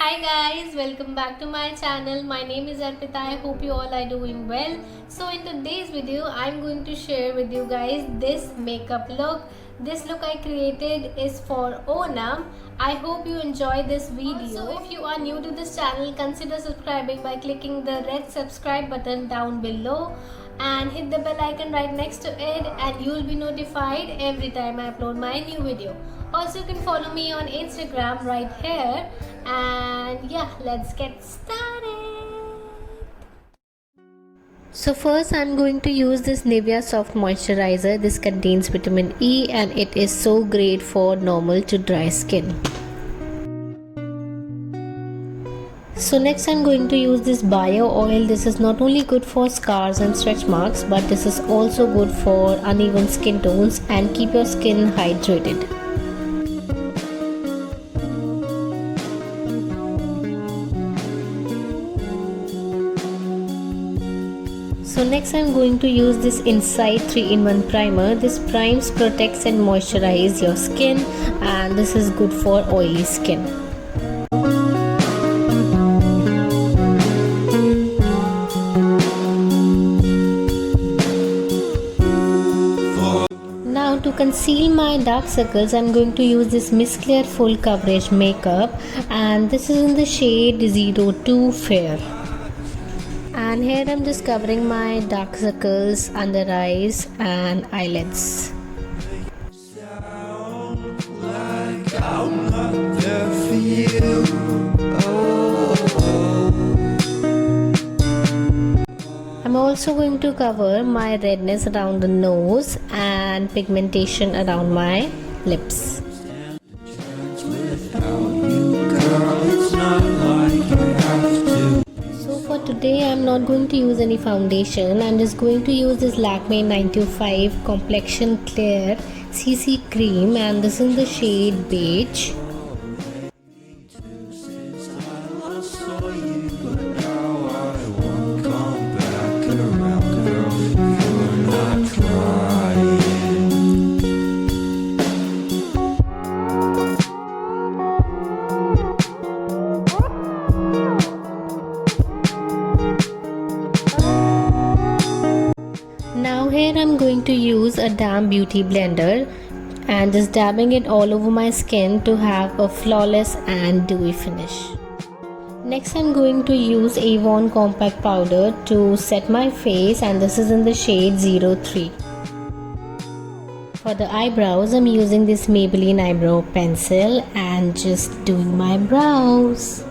Hi guys, welcome back to my channel. My name is Arpita. I hope you all are doing well. So in today's video, I'm going to share with you guys this makeup look. This look I created is for Onam. I hope you enjoy this video. Also, if you are new to this channel, consider subscribing by clicking the red subscribe button down below and hit the bell icon right next to it, and you'll be notified every time I upload my new video. Also, you can follow me on Instagram right here. And yeah, let's get started. So first I'm going to use this Nivea soft moisturizer. This contains vitamin E and it is so great for normal to dry skin. So next I'm going to use this bio oil. This is not only good for scars and stretch marks, but this is also good for uneven skin tones and keep your skin hydrated. So next I'm going to use this Inside 3-in-1 primer. This primes, protects and moisturizes your skin, and this is good for oily skin. Now to conceal my dark circles, I'm going to use this Mist Clear Full Coverage Makeup, and this is in the shade 02 Fair. And here I'm just covering my dark circles under eyes and eyelids. I'm also going to cover my redness around the nose and pigmentation around my lips. Today I'm not going to use any foundation. I'm just going to use this Lakme 925 Complexion Clear CC Cream, and this is the shade beige. Now here I'm going to use a damp beauty blender and just dabbing it all over my skin to have a flawless and dewy finish. Next I'm going to use Avon compact powder to set my face, and this is in the shade 03. For the eyebrows I'm using this Maybelline eyebrow pencil and just doing my brows.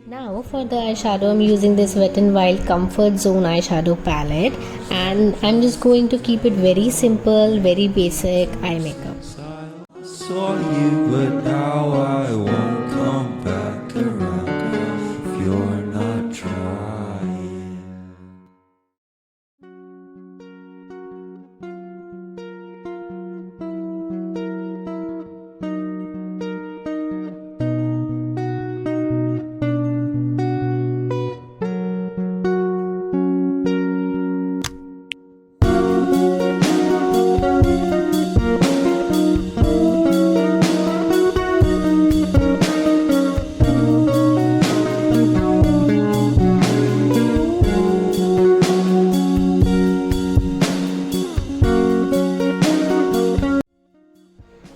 Now for the eyeshadow, I'm using this Wet n Wild Comfort Zone eyeshadow palette, and I'm just going to keep it very simple, very basic eye makeup. Saw you, but now I won't come back around if you're not trying.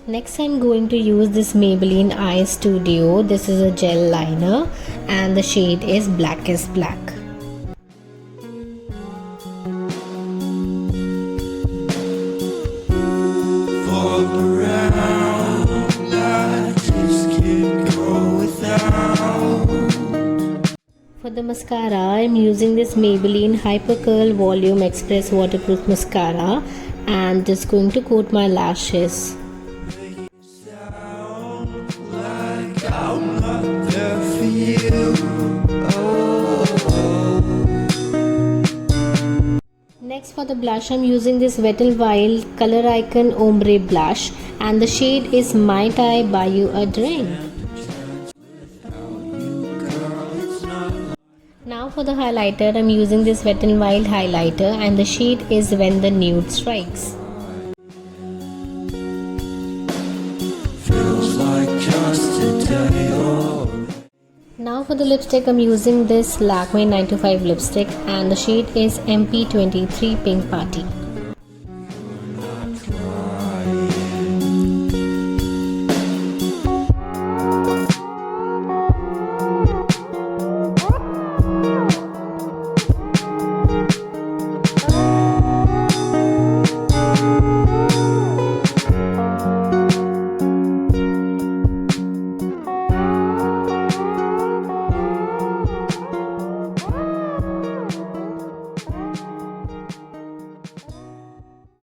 Next I'm going to use this Maybelline eyestudio. This is a gel liner and the shade is Blackest Back. For the mascara, I'm using this Maybelline Hypercurl Volume Express Waterproof Mascara and just going to coat my lashes. Next for the blush, I'm using this Wet n Wild Color Icon Ombre Blush and the shade is Might I Buy You a Drink. Now Now for the highlighter, I'm using this Wet n Wild highlighter and the shade is When the Nude Strikes. Feels like just a day old. Now for the lipstick, I'm using this Lakme 925 lipstick and the shade is MP23 Pink Party.